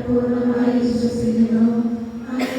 പൂർണ്ണമായി വിശ്വസിക്കുന്നു. അങ്ങനെ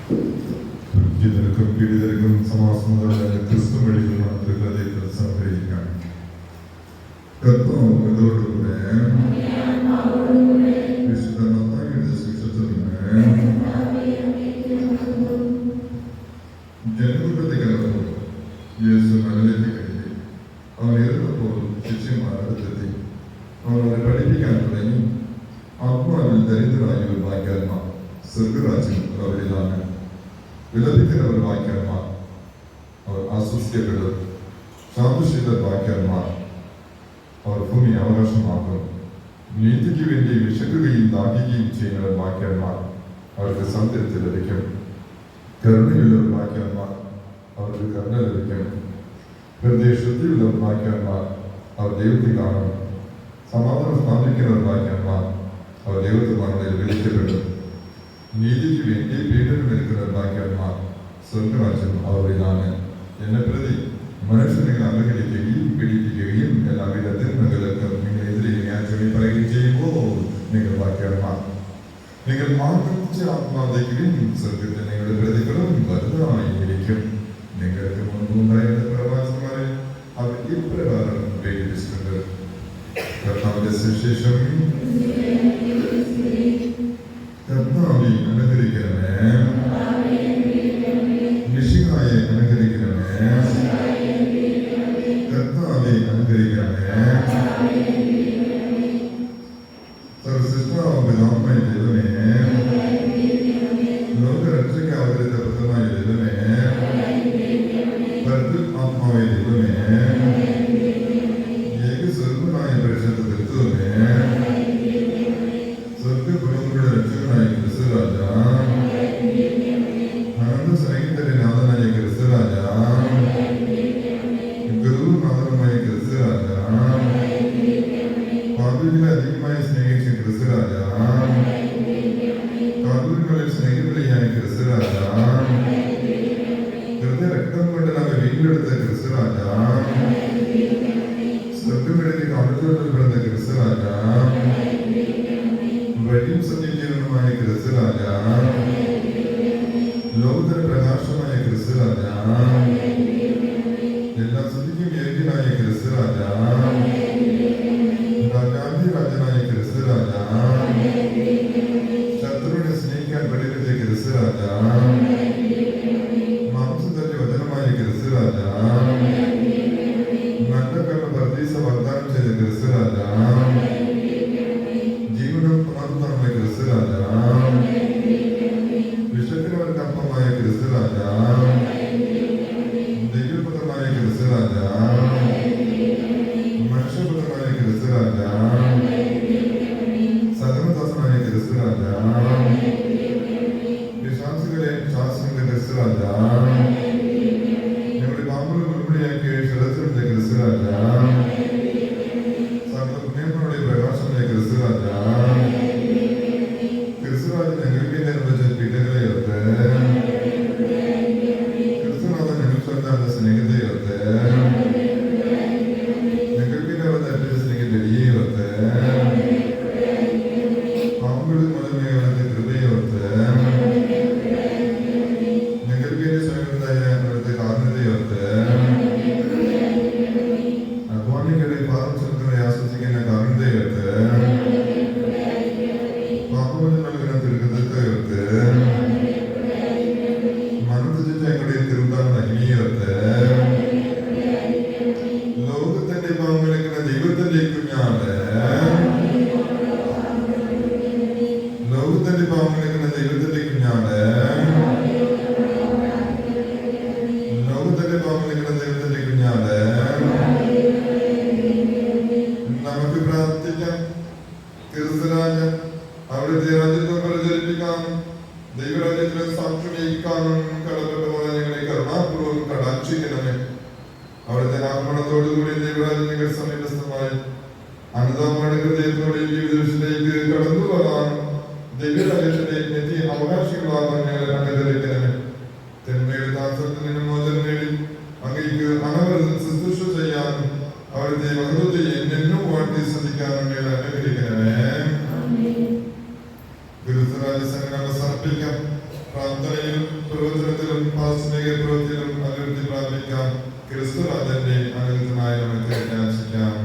ജിതർക്കും പീഡിതർക്കും സമാസമുള്ള ക്രിസ്തു വഴിയുള്ള ഹൃദയത്തിൽ സംഗ്രഹിക്കാം. കർത്താവോടുകൂടെ വിശുദ്ധ മത്തായിയുടെ സുവിശേഷത്തിൽ ജനപ്രതികരണവും യേശു മലയിലേക്ക് കയറി. അവൻ ഇരുന്നപ്പോൾ ശിഷ്യന്മാർ അടുത്തെത്തി. അവൻ അവരെ പഠിപ്പിക്കാൻ തുടങ്ങി. ആത്മാവിൽ ദരിദ്രരായ ഒരു ഭാഗ്യവാന്മാർ, സ്വർഗരാജ്യം അവരിലാണ്. വിലപിക്കുന്നവർ ഭാഗ്യവാന്മാർ, അവർ ആശ്വസിക്കപ്പെടും. ശാന്തശീലർ ഭാഗ്യവാന്മാർ, അവർ ഭൂമി അവകാശമാക്കും. നീതിക്ക് വേണ്ടി വിശക്കുകയും ദാഹിക്കുകയും ചെയ്യുന്നവർ ഭാഗ്യവാന്മാർ, അവർക്ക് സംതൃപ്തി ലഭിക്കും. കരുണയുള്ളവർ ഭാഗ്യവാന്മാർ, അവർക്ക് കരുണ ലഭിക്കും. ഹൃദയ ശുദ്ധിയുള്ളവർ ഭാഗ്യവാന്മാർ, അവർ ദൈവത്തെ കാണും. സമാധാനം സ്ഥാപിക്കുന്നവർ ഭാഗ്യവാന്മാർ, അവർ ദൈവത്തിന്മാരുടെ വിളിക്കപ്പെടും. നീതിക്ക് വേണ്ടി പീഡനമേൽക്കുന്നവർ ഭാഗ്യവാന്മാർ, സ്വർഗരാജ്യം അവരിലാണ്. എന്നെ പ്രതി മനുഷ്യൻ നിങ്ങൾ അവഹേളിക്കുകയും പീഡിപ്പിക്കുകയും എല്ലാവിധ തിന്മകൾക്കും നിങ്ങളെതിരെ ന്യായമായി പറയുകയും ചെയ്യുമ്പോൾ നിങ്ങൾ ഭാഗ്യവാന്മാർ. നിങ്ങൾ മാർഗിച്ച് ആത്മാർത്ഥിക്കുകയും സ്വർഗത്തിൽ നിങ്ങളുടെ പ്രതിഫലം വലുതായിരിക്കും. നിങ്ങൾക്ക് മുൻപുണ്ടായിരുന്ന പ്രവാസന്മാരെ അവർ ഇപ്രകാരം പ്രേരിപ്പിച്ചിട്ടുണ്ട്. കർത്താവിന്റെ സുവിശേഷം. കർത്താവേ അനുഗ്രഹിക്കണമേ, മിശിഹായെ അനുഗ്രഹിക്കണമേ, കർത്താവേ അനുഗ്രഹിക്കണമേ. സർവ്വസൃഷ്ടാവായ പിതാവായ ദൈവമേ, ലോകരക്ഷയ്ക്ക് അവതരിച്ച പുത്രനായ ദൈവമേ, പരിശുദ്ധാത്മാവായ ദൈവമേ, ഏകസ്വരൂപനായ പരിശുദ്ധ തത്വമേ, സ്വർഗ്ഗപുരങ്ങളുടെ രക്ഷകനായ ക്രിസ്തുരാജ, അനന്ത സ്നേഹിതന്റെ നാഥനായ ക്രിസ്തുരാജ, ഗുരുനാഥനുമായ ക്രിസ്തുരാജ, പാപികളെ അധികമായി സ്നേഹിച്ച ക്രിസ്തുരാജ, കാതൂരികളിൽ സ്നേഹിതനായ ക്രിസ്തുരാജ, രക്തം കൊണ്ട് നമ്മെ വീണ്ടെടുത്ത ക്രിസ്തുരാജ, സ്വർഗ്ഗമെഴുതി കാടുകളിൽ പിറന്ന ക്രിസ്തുരാജ, വഴിയും സത്യജീവനുമായ ക്രിസ്തുരാജ, ലോകത്തിന് പ്രകാശമായ ക്രിസ്തുരാജ, എല്ലാ സ്തുതിക്കും യോഗ്യനായ ക്രിസ്തുരാജ, രാജാധിരാജനായ ക്രിസ്തുരാജ, ശത്രുവിനെ സ്നേഹിക്കാൻ പഠിപ്പിച്ച ക്രിസ്തുരാജ, മാംസത്തിന്റെ വചനമായ ക്രിസ്തുരാജ, നല്ല കർമ്മ പർദീസ വാഗ്ദാനം ചെയ്ത ക്രിസ്തുരാജ, ജീവനും പുനരുദ്ധാനമായ ക്രിസ്തുരാജ, വിശക്കുന്നവർക്ക് അപ്പമായ ക്രിസ്തുരാജ, ദൈവപുത്രനായ ക്രിസ്തുരാജ, മനുഷ്യപുത്രനായ ക്രിസ്തുരാജ, സകലദാസനായ ക്രിസ്തുരാജ, വിശ്വാസികളെ ശാസ്ത്രത്തിന്റെ ക്രിസ്തുരാജ, ഞങ്ങളുടെ പാമ്പുകൾ മുൻപിടിയാക്കിയ ശിരസിന്റെ ക്രിസ്തുരാജ, സകല പുണ്യങ്ങളുടെ പ്രകാശമായ ക്രിസ്തുരാജ, ക്രിസ്തുരാജ ഞങ്ങൾക്ക് നിർമ്മിച്ച പീഠകളെ ഓർത്ത്, ക്രിസ്തുനാഥൻ ഞങ്ങൾ സ്വന്തം സ്നേഹത്തെ ഓർത്ത്, ഞങ്ങൾക്ക് അർപ്പിച്ച സ്നേഹത്തെ ഓർത്ത്, പാമ്പുകളിൽ മുതലമേകളുടെ കൃപയെ ഓർത്ത്, ഞങ്ങൾക്ക് സ്വയംതായ അവിടുത്തെ കാരണത്തെ ഓർത്ത്, അധ്വാനികളെ പാപം ചെലുത്തുന്നവരെ ആശ്വസിക്കുന്ന കാരണത്തെ ഓർത്ത്, പാപമോചനം നൽകുന്ന തിരുഹൃദയത്തെ ഓർത്ത്, മനസ്സിച്ച ഞങ്ങളുടെ തിരുത്താൻ മഹിമയെ ഓർത്ത്, ലോകത്തിന്റെ പാപങ്ങളെക്കുന്ന ദൈവത്തിന്റെ കുഞ്ഞാണ്, ലോകത്തിന്റെ പാപങ്ങളെക്കുന്ന ദൈവത്തിന്റെ കുഞ്ഞാണ്, ലോകത്തിന്റെ പാപങ്ങളെക്കുന്ന ദൈവത്തിന്റെ കുഞ്ഞാണ്. നമുക്ക് പ്രാർത്ഥിക്കാം. ക്രിസ്തുരാജ് അവിടുത്തെ രാജ്യത്തെ പ്രചരിപ്പിക്കാനും ദൈവരാജ്യത്തിന് സാക്ഷ്യം വഹിക്കാനും കടപ്പെട്ടവരെ ഞങ്ങളെ കരുണാപൂർവ്വം കടാക്ഷിക്കണമേ. അവിടുത്തെ ആക്രമണത്തോടുകൂടി ദൈവരാജ്യം നിങ്ങൾ സമീപസ്ഥമായി അനന്തമായ ഹൃദയത്തോടെ ജീവിതത്തിലേക്ക് കടന്നു വരാൻ ദൈവരാജ്യത്തിന്റെ നിത്യ അവകാശികളാകാൻ ഞങ്ങളെ അനുഗ്രഹിക്കണമേ. തിന്മയുടെ ദാസത്തിൽ നിന്ന് മോചനം നേടി അങ്ങേക്ക് അനവരതം ശുശ്രൂഷ ചെയ്യാനും അവിടുത്തെ മഹത്വത്തെ എന്നും വാഴ്ത്തി ശ്രദ്ധിക്കാനും ഞങ്ങളെ അനുഗ്രഹിക്കണമേ. ഗുരുത്വരാജ സംഘടന സമർപ്പിക്കാം. പ്രാർത്ഥനയിലും പ്രവചനത്തിലും പാസ്മിക പ്രവൃത്തിയിലും അഭിവൃദ്ധി പ്രാപിക്കാം. ക്രിസ്തു അതിന്റെ അനുഗ്രഹമായ നമുക്ക് യാചിക്കാം.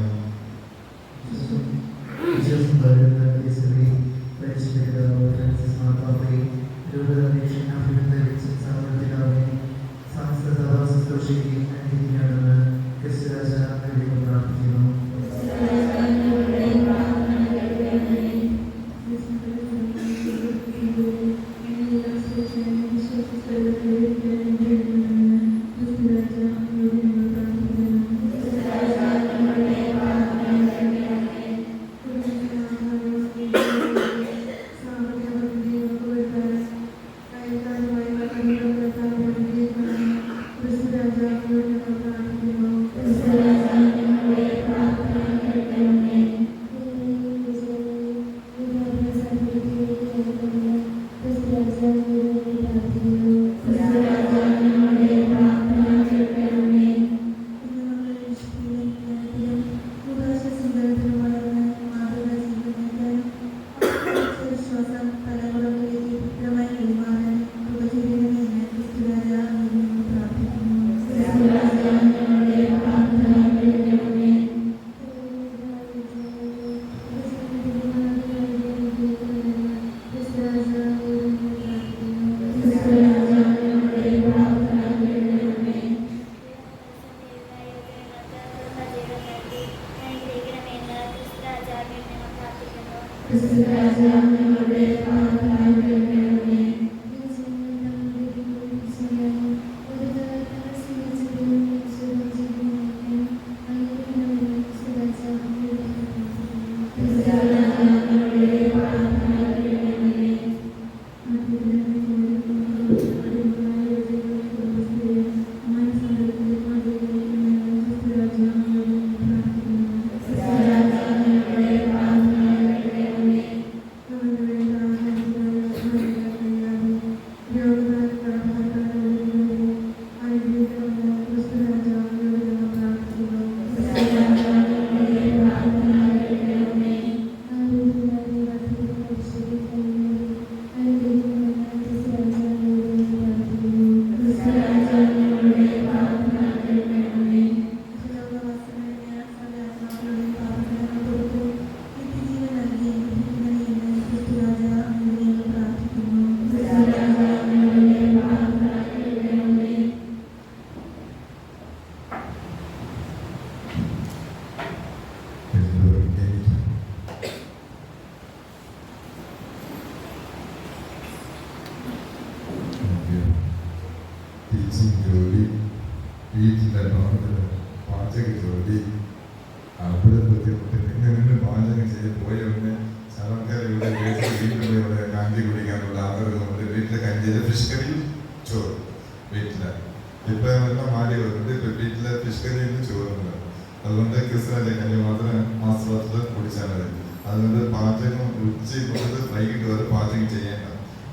അതുകൊണ്ട് ക്രിസ്തുവിന്റെ മാത്രം ആസ്വാദത്തിൽ കുടിച്ചാൽ മതി. അതുകൊണ്ട് പാചകം ഉച്ചയ്ക്കുള്ളത് വൈകിട്ട് വരെ പാചകം ചെയ്യേണ്ട.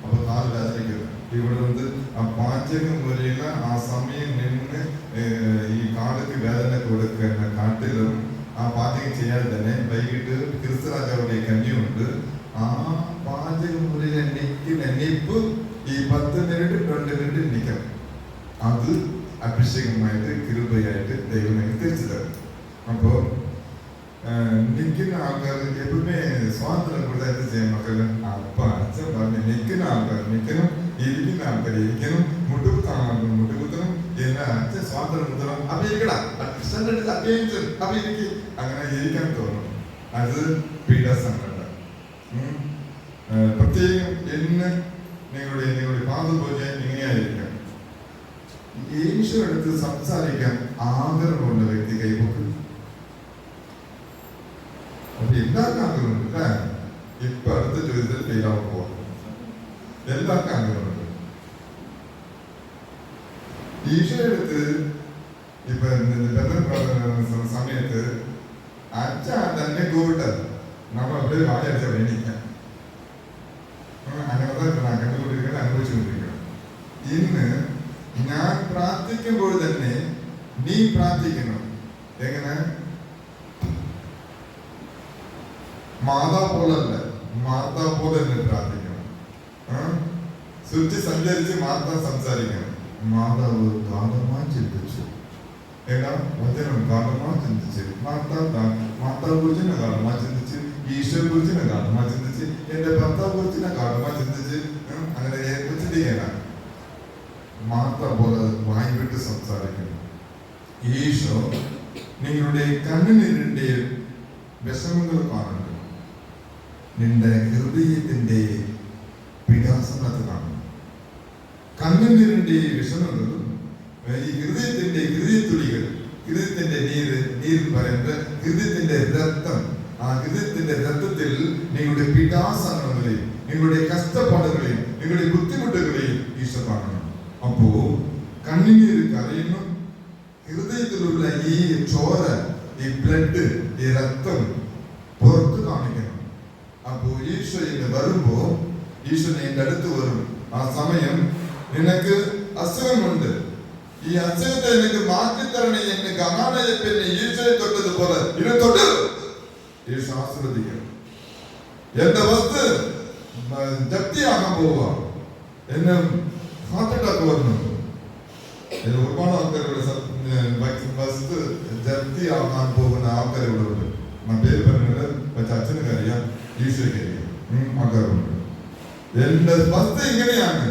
അപ്പൊ 4 രാത്രിക്ക് ഇവിടെ വന്ന് ആ പാചകം വരെയുള്ള ആ സമയം നിന്ന് ഈ കാലത്ത് വേദന കൊടുക്കുന്ന കാട്ടിലും ആ പാചകം ചെയ്യാതെ തന്നെ വൈകിട്ട് ക്രിസ്തു രാജാവുடைய കഞ്ഞിയുണ്ട്. ആ പാചകം മുറിയിലെ നെയ്പ്പ് ഈ 10 മിനിറ്റ് 2 മിനിറ്റ് നിൽക്കണം. അത് അഭിഷേകമായിട്ട് കൃപയായിട്ട് ദൈവം തിരിച്ചു തരും. അപ്പോ നിൽക്കുന്ന ആൾക്കാർക്ക് എപ്പോഴുമേ സ്വാതന്ത്ര്യം കൊടുത്തായിട്ട് ചെയ്യാൻ മക്കള് അപ്പ അച്ഛൻ പറഞ്ഞ് നിൽക്കുന്ന ആൾക്കാർ നിൽക്കണം, ഇരിക്കുന്ന ആൾക്കാർ ഇരിക്കണം, മുട്ടുകുത്തണം മുട്ടുകുത്തണം, എന്നാ അച്ഛൻ സ്വാതന്ത്ര്യം കൊടുത്തണം. അപ്പൊ ഇരിക്കടാ അപ്പൊ എനിക്ക് അങ്ങനെ ഇരിക്കാൻ തോന്നും. അത് പീഡാസംഘടന. പ്രത്യേകം എന്ന് നിങ്ങളുടെ പാദപോലെ ഇങ്ങനെയായിരിക്കാം. യേശു അടുത്ത് സംസാരിക്കാൻ ആഗ്രഹമുള്ള വ്യക്തി കൈപൊക്കും. അപ്പൊ എല്ലാവർക്കും ആഗ്രഹമുണ്ട് അല്ലേ? ഇപ്പൊ അടുത്ത ചോദ്യത്തിൽ ഫെയിലാവാൻ പോവാം. എല്ലാവർക്കും ആഗ്രഹമുണ്ട്. ഈശോയുടെ അടുത്ത് ഇപ്പൊ സമയത്ത് അച്ഛ തന്നെ കൂട്ടത് നമ്മൾ അവിടെ വായടിച്ച വേണിക്കാം. അങ്ങനത്തെ കണ്ടുകൊണ്ടിരിക്കണം, അനുഭവിച്ചുകൊണ്ടിരിക്കണം. ഇന്ന് ഞാൻ പ്രാർത്ഥിക്കുമ്പോൾ തന്നെ നീ പ്രാർത്ഥിക്കണം. എങ്ങനെ? മാതാ പോലല്ല, മാതാ പോലെ തന്നെ പ്രാർത്ഥിക്കണം. സ്വിച്ച് സഞ്ചരിച്ച് മാത്രം സംസാരിക്കണം. മാതാവ് ഗാഠമായി ചിന്തിച്ചു. ഏതാ വചനം ഗാഠമായി ചിന്തിച്ച് മാതാവ് കുറിച്ചിനെ ഗാഠമായി ചിന്തിച്ച്, ഈശോയെ കുറിച്ചിനെ ഗാഠമായി ചിന്തിച്ച്, എന്റെ ഭർത്താവ് കുറിച്ചിനെ ഗാഠമായി ചിന്തിച്ച്, അങ്ങനെ ചിന്തിക്കാനാണ്. മാത്രം പോലെ വായി വിട്ട് സംസാരിക്കണം. ഈശോ നിങ്ങളുടെ കണ്ണുനീരിന്റെ വിഷമങ്ങൾ കാണുന്നു, നിന്റെ ഹൃദയത്തിന്റെ വികാസനത്ത് കാണുന്നു. കണ്ണുനീരിന്റെ വിഷമങ്ങളും ഈ ഹൃദയത്തുള്ളികൾ, ഹൃദയത്തിന്റെ നീര് പറയുന്നത് ഹൃദയത്തിന്റെ രക്തം. ആ ഹൃദയത്തിന്റെ രക്തത്തിൽ നിങ്ങളുടെ പിടാസനങ്ങളെയും നിങ്ങളുടെ കഷ്ടപ്പാടുകളെയും നിങ്ങളുടെ ബുദ്ധിമുട്ടുകളെയും ഈശോ കാണണം. അപ്പോ കണ്ണുനീര് കരയുന്നു, ഹൃദയത്തിലുള്ള ഈ ചോര, ഈ ബ്ലഡ്, ഈ രക്തം പുറത്ത് കാണിക്കണം. അപ്പോ ഈശോ ഇന്ന് വരുമ്പോ, ഈശോ എന്റെ അടുത്ത് വരും. ആ സമയം നിനക്ക് അസുഖമുണ്ട്, ഈ അസുഖത്തെ എനിക്ക് മാറ്റിത്തരണേ എന്ന് ഗമാലയപ്പിന്നെ ഈശോയെ തൊട്ടതുപോലെ ഇതിനെ തൊട്ട് ഈശോ ആസ്വദിക്കണം. എന്റെ വസ്തു ജപ്തിയാകാൻ പോവുക, എന്നെ ഹാർട്ട് അറ്റാക്ക് വന്നു. ഒരുപാട് ആൾക്കാരുടെ വസ്തു ജപ്തിയാകാൻ പോകുന്ന ആൾക്കാരുടെ ഉണ്ട്. പേര് പറഞ്ഞത് പക്ഷെ അച്ഛന് അറിയാം, ഈശോയ്ക്ക് അറിയാം, ആൾക്കാരുണ്ട്. എന്റെ വസ്തു ഇങ്ങനെയാണ്,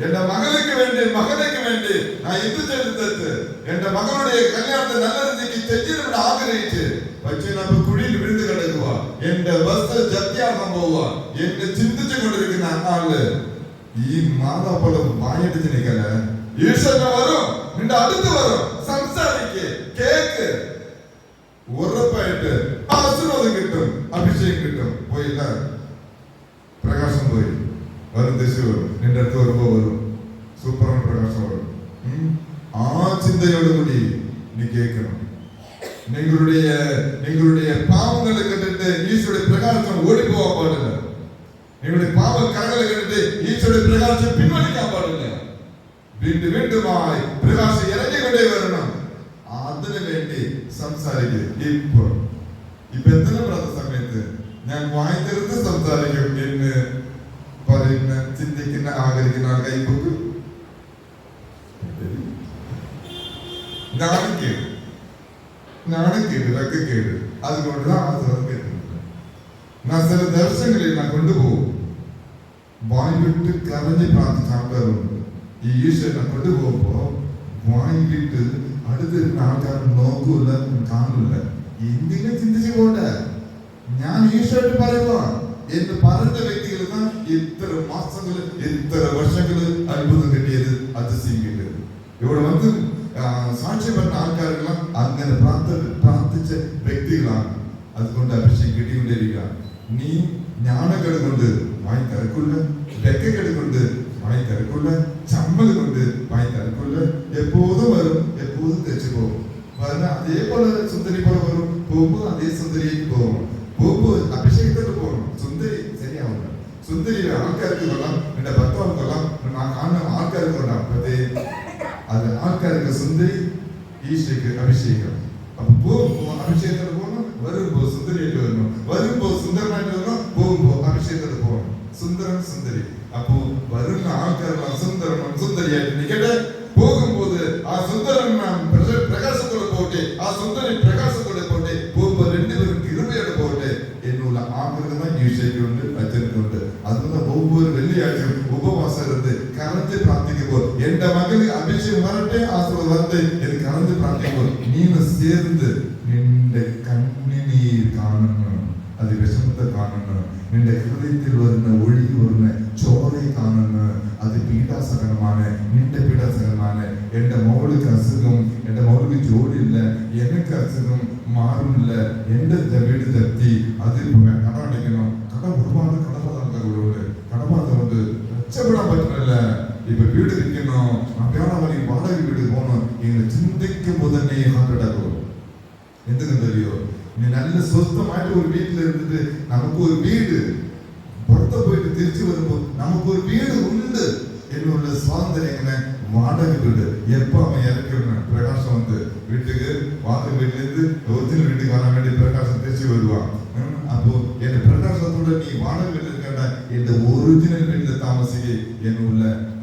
എന്റെ മകൾക്ക് വേണ്ടി ഞാൻ ഇത് ചെയ്തിട്ട് എന്റെ മകളുടെ കല്യാണത്തെ നല്ല രീതിക്ക് തെറ്റിനോട് ആഗ്രഹിച്ച് പക്ഷേ നമ്മൾ കുഴിയിൽ വിഴുந்து കിടക്കുക, എന്റെ വസ്തു ജപ്തിയാകാൻ പോവുക എന്ന് ചിന്തിച്ചു കൊണ്ടിരിക്കുന്ന ആള് ഈ മാതാപ്പളം വായടിച്ച് നിൽക്കല. ഈശ്വരൻ വരും, നിന്റെ അടുത്ത് വരും, സംസാരിക്ക്, കേക്ക്, ഉറപ്പായിട്ട് ആശീർവാദം കിട്ടും, അഭിഷേകം കിട്ടും. പോയില്ല, പ്രകാശം പോയി വരും, ദിശ വരും, നിന്റെ അടുത്ത് വരുമ്പോ വരും, സൂപ്പറാണ് പ്രകാശം വരും. ആ ചിന്തയോടുകൂടി നീ കേൾക്കണം. നിങ്ങളുടെ പാവങ്ങളെ കണ്ടിട്ട് ഈശോയുടെ പ്രകാശം ഓടിപ്പോവാൻ പാടില്ല. നിങ്ങളുടെ പാവ കരകളെ കണ്ടിട്ട് ഈശോയുടെ പ്രകാശം പിൻവലിക്കാൻ പാടില്ല. വീണ്ടുമായി പ്രകാശം ഇറങ്ങിക്കൊണ്ടേ വരണം. അതിനു വേണ്ടി സംസാരിക്കും. ഇപ്പൊ എന്തിനാ പറഞ്ഞ സമയത്ത് ഞാൻ വായി തീർത്ത് സംസാരിക്കും എന്ന് പറയുന്ന, ചിന്തിക്കുന്ന, ആഗ്രഹിക്കുന്ന ആൾ കൈപ്പൊക്ക് നാണക്കേട് വെക്കക്കേട്. അതുകൊണ്ട് ആശ്രമം കേട്ടിട്ടുണ്ട്. ഞാൻ ചില ദർശനങ്ങളിൽ ഞാൻ കൊണ്ടുപോകും. വായി വിട്ട് കരഞ്ഞ് പ്രാർത്ഥിച്ച ആൾക്കാരുണ്ട്. ഈ ഈശ്വരനെ കൊണ്ടുപോകുമ്പോ വായി വിട്ട് അടുത്തിരുന്ന ആൾക്കാർ നോക്കൂല, കാണൂല. എന്തിനെ ചിന്തിച്ചു പോട്ടെ, ഞാൻ ഈശ്വരൻ പറയുക എന്ന് പറഞ്ഞ വ്യക്തികൾ ഇത്ര മാസങ്ങള്, ഇത്ര വർഷങ്ങള് അത്ഭുതം കിട്ടിയത്, അതിശയം കിട്ടിയത്. ഇവിടെ വന്ന് സാക്ഷ്യം പറഞ്ഞ ആൾക്കാരെല്ലാം അങ്ങനെ പ്രാർത്ഥിച്ച വ്യക്തികളാണ്. അതുകൊണ്ട് അഭിഷേകം കിട്ടിക്കൊണ്ടിരിക്കുക. നീ ജ്ഞാനക്കേട് കൊണ്ട് വായി തിരക്കില്ല, വെക്കക്കേട് കൊണ്ട് വായി തിരക്കില്ല, ചമ്മൽ കൊണ്ട് വായി തിരക്കില്ല. എപ്പോഴും വരും, എപ്പോഴും തെച്ചു പോകും. അതേപോലെ സുന്ദരി പോലെ വരും, പോകുമ്പോ അതേ സുന്ദരിയേക്ക് പോകണം. പോകുമ്പോ അഭിഷേകത്തോട് പോകണം. സുന്ദരി ശരിയാവില്ല. സുന്ദരി ആൾക്കാർക്ക് കൊള്ളാം, എന്റെ ഭർത്താവ് കൊള്ളാം, കാണുന്ന ആൾക്കാർക്ക് കൊള്ളാം. അത് ആൾക്കാർക്ക് സുന്ദരി, ഈശോയ്ക്ക് അഭിഷേകം. അപ്പൊ പോകുമ്പോ അഭിഷേകത്തോട് പോകണം, വരുമ്പോ സുന്ദരിയായിട്ട് വരണം, വരുമ്പോ സുന്ദരമായിട്ട് വരണം, പോകുമ്പോ അഭിഷേകത്തോട് പോകണം. സുന്ദരൻ സുന്ദരി. അപ്പോ വരുന്ന ആൾക്കാരെല്ലാം സുന്ദരനും സുന്ദരിയായിട്ട് നിൽക്കട്ടെ. പോകുമ്പോൾ ആ സുന്ദരൻ പ്രകാശത്തോടെ പോട്ടെ, ആ സുന്ദരി പ്രകാശത്തോടെ പോട്ടെ. പോകുമ്പോ രണ്ടുപേരും കൃപയോടെ പോട്ടെ എന്നുള്ള ആഗ്രഹം ഈശോയ്ക്കുണ്ട്, അച്ഛനുണ്ട്. അതുകൊണ്ട് ഒവ്വൊരു വെള്ളിയാഴ്ച ഉപവാസം എടുത്ത് കറഞ്ഞ് പ്രാർത്ഥിക്കുമ്പോൾ എന്റെ മകന് അഭിഷേകം വരട്ടെ, ആശ്രമം വരട്ടെ എന്ന് കറഞ്ഞ് പ്രാർത്ഥിക്കുമ്പോൾ നീ ചേർന്ന് നിന്റെ കണ്ണിനീർ കാണുന്നു, അത് വിഷമത്തെ കാണുന്നു, നിന്റെ ഹൃദയത്തിൽ വരുന്ന ഒഴുകി വരുന്ന ചോരയെ കാണുന്നു. അത് പീഡാസകരമാണ്, നിന്റെ പീഡാസകരമാണ്. എന്റെ മൗലിക അസുഖം, എന്റെ മൗലിക ജോലിയില്ല, എനിക്ക് അസുഖം മാറുന്നില്ല, എന്റെ വീട് തെറ്റി, അതിൽ കട അടയ്ക്കണം. ഒരുപാട് കടബാധകളുണ്ട്. കടബാധകൊണ്ട് രക്ഷപ്പെടാൻ പറ്റുന്നില്ല. ഇപ്പൊ വീട് വിൽക്കുന്നു, വേണമെങ്കിൽ വാടക വീട് പോകണം. ഇങ്ങനെ ചിന്തിക്കുമ്പോൾ തന്നെ ഹാർട്ട് അറ്റാക്ക് വരും. എന്തിനെന്തറിയോ, നീ നല്ല സ്വസ്ഥമായിട്ട് ഒരു വീട്ടിലിരുന്നിട്ട് നമുക്കൊരു വീട്, പുറത്ത് പോയിട്ട് തിരിച്ചു വരുമ്പോ നമുക്കൊരു വീട് ഉണ്ട് എന്നുള്ള സ്വാതന്ത്ര്യം. ഇങ്ങനെ വാടക വീട് എപ്പോ അവൻ ഇറക്കിവിടണം. പ്രകാശം വന്ന് വീട്ടില് വാടക വീട്ടിലിருந்து ഒറിജിനൽ വീട്ടിൽ കാണാൻ വേണ്ടി പ്രകാശം തിരിച്ചു വരുക. അപ്പോ എന്റെ പ്രകാശത്തോടെ നീ വാടക വീട്ടിൽ കണ്ട എന്റെ ഒറിജിനൽ വീട്ടിൽ താമസിക്കുക എന്നുള്ള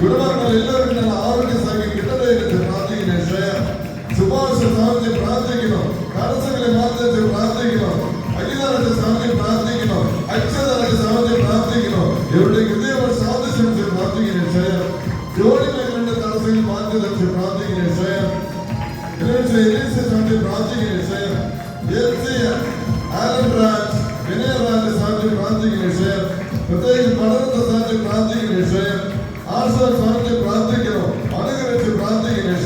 കുടുംബങ്ങൾ എല്ലാവരും ആരോഗ്യ സംഖ്യ കിട്ടട്ടെ എന്ന് പ്രാർത്ഥിക്കുന്നു. ശുപാർശ സാധിച്ച് പ്രാർത്ഥിക്കുന്നു. തടസ്സങ്ങളെ മാറ്റി പ്രാർത്ഥിക്കുന്നു. അഖിലാനത്തെ സാധിച്ച് പ്രാർത്ഥിക്കുന്നു. അച്ഛനാനത്തെ സാധിച്ച് പ്രാർത്ഥിക്കുന്നു. എവിടെ ഹൃദയങ്ങൾ സാധിച്ചു പ്രാർത്ഥിക്കുന്നു. ജോലി മേഖലയുടെ തടസ്സങ്ങൾ മാറ്റി വെച്ച് പ്രാർത്ഥിക്കുന്നു. സാധിച്ച് പ്രാർത്ഥിക്കുന്നു. ആലൻ റാഞ്ച് വിനയറാന്റെ സാധിച്ച് പ്രാർത്ഥിക്കുന്നു. പ്രത്യേകിച്ച് പഠനത്തെ സാധിച്ച് പ്രാർത്ഥിക്കുന്നു. ആശ്രയം സാധിച്ച് പ്രാർത്ഥിക്കുന്നു. അനുഗ്രഹിച്ച് പ്രാർത്ഥിക്കുന്നു.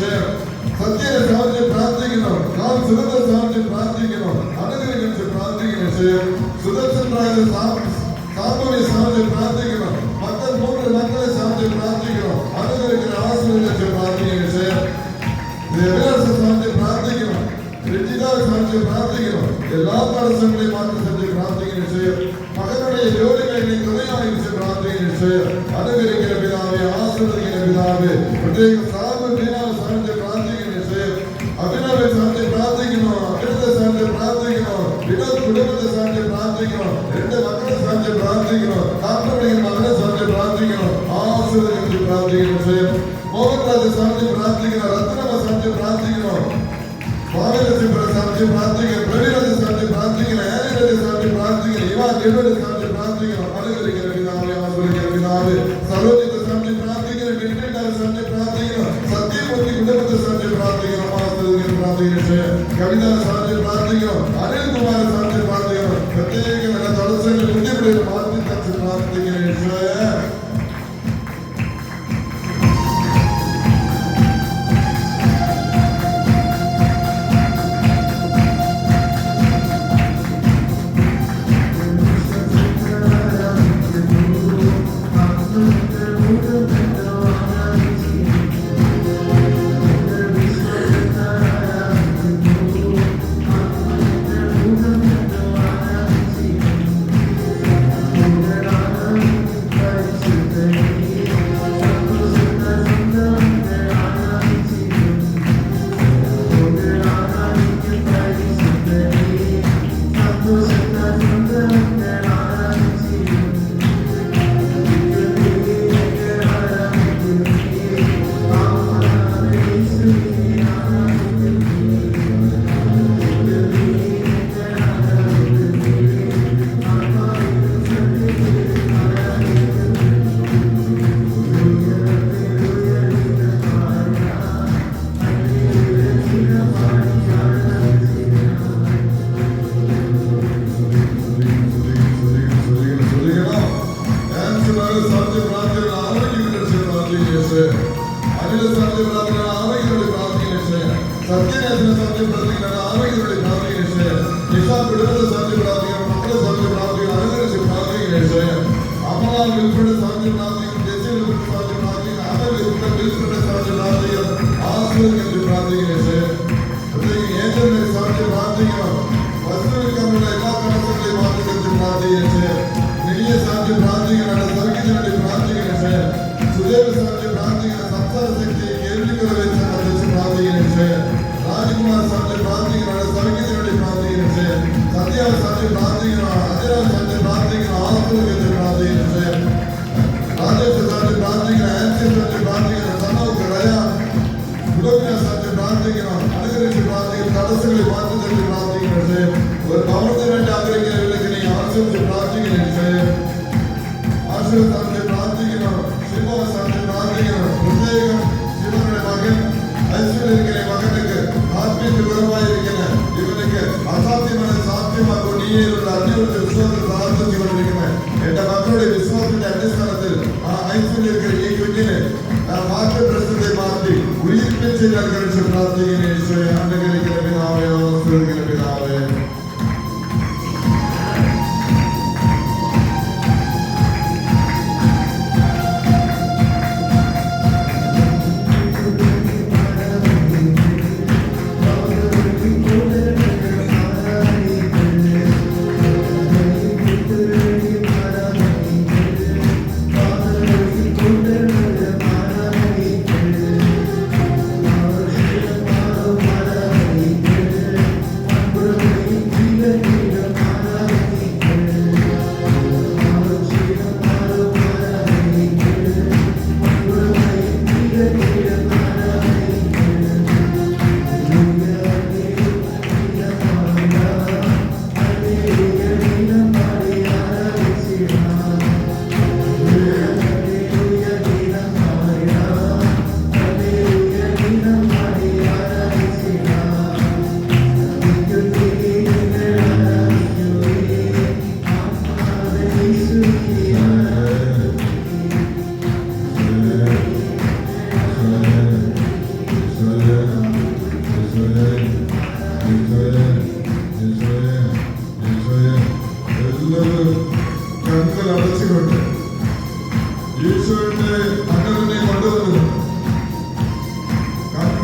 സത്യനെ സാധിച്ച് പ്രാർത്ഥിക്കുന്നു. നാം സുഖത്തെ സാധിച്ച് പ്രാർത്ഥിക്കുന്നു. അനുഗ്രഹിച്ച് പ്രാർത്ഥിക്കുന്നു. സുദർശനായ സാമ്പവ്യ സാധിച്ച് പ്രാർത്ഥിക്കുന്നു. മക്കൾ 3 മക്കളെ സാധിച്ച് പ്രാർത്ഥിക്കുന്നു. അനുഗ്രഹിക്കുന്ന ആശ്രയിച്ച് പ്രാർത്ഥിക്കുന്നു. സാധിച്ച് പ്രാർത്ഥിക്കുന്നു. രക്ഷിതാവ് സാധിച്ച് പ്രാർത്ഥിക്കുന്നു. എല്ലാ തടസ്സങ്ങളെയും മാറ്റി സാധിച്ച് പ്രാർത്ഥിക്കുന്നു. മകനുடைய ജോലി മേഖലയിൽ തുണയായി പ്രാർത്ഥിക്കുന്നു. അനുഗ്രഹിക്കുന്ന പിതാവെ, ആശ്രയിക്കുന്ന പിതാവെ, പ്രത്യേക സാധിച്ച് പ്രാർത്ഥിക്കുന്നു. അഭിനവെ സാധിച്ച് പ്രാർത്ഥിക്കുന്നു. അഭിനത്തെ സാധിച്ച് പ്രാർത്ഥിക്കുന്നു. വിനോദ് കുടുംബത്തെ സാധിച്ച് പ്രാർത്ഥിക്കുന്നു. 2 മക്കളെ സാധിച്ച് പ്രാർത്ഥിക്കുന്നു. കാർട്ടമണിയിൽ മകനെ സാധിച്ച് പ്രാർത്ഥിക്കുന്നു. ആശ്രയിച്ച് പ്രാർത്ഥിക്കുന്നു. മോഹൻരാജ് സാധിച്ച് പ്രാർത്ഥിക്കുന്നു. രത്നമ സാധിച്ച് പ്രാർത്ഥിക്കുന്നു. സ്വാമിരത്തെ സാധിച്ച് പ്രാർത്ഥിക്കുന്നു. പ്രവീണത്തെ സാധിച്ച് പ്രാർത്ഥിക്കുന്നു. ഏനയുടെ സാധിച്ച് പ്രാർത്ഥിക്കുന്നു. ഇവാൻ ഗെവയുടെ സാധിച്ച് പ്രാർത്ഥിക്കുന്നു. അനുഗ്രഹിക്കുന്ന പിതാവെ, ആശ്രയിക്കുന്ന പിതാവെ, സരോജിത്തെ സാധിച്ച് പ്രാർത്ഥിക്കുന്നു. ഡിൻഡിൻഡാലെ സാധിച്ച് പ്രാർത്ഥിക്കുന്നു. സത്യമൂർത്തി കുടുംബത്തെ സാധിച്ച് പ്രാർത്ഥിക്കുന്നു. കവിത സാധിച്ച് പ്രാർത്ഥിക്കുന്നു. അനിൽകുമാരെ സാധിച്ച് പ്രാർത്ഥിക്കുന്നു. പ്രത്യേക തടസ്സങ്ങൾ ബുദ്ധിമുട്ടിൽ മാറ്റി തച്ച് പ്രാർത്ഥിക്കുന്നു.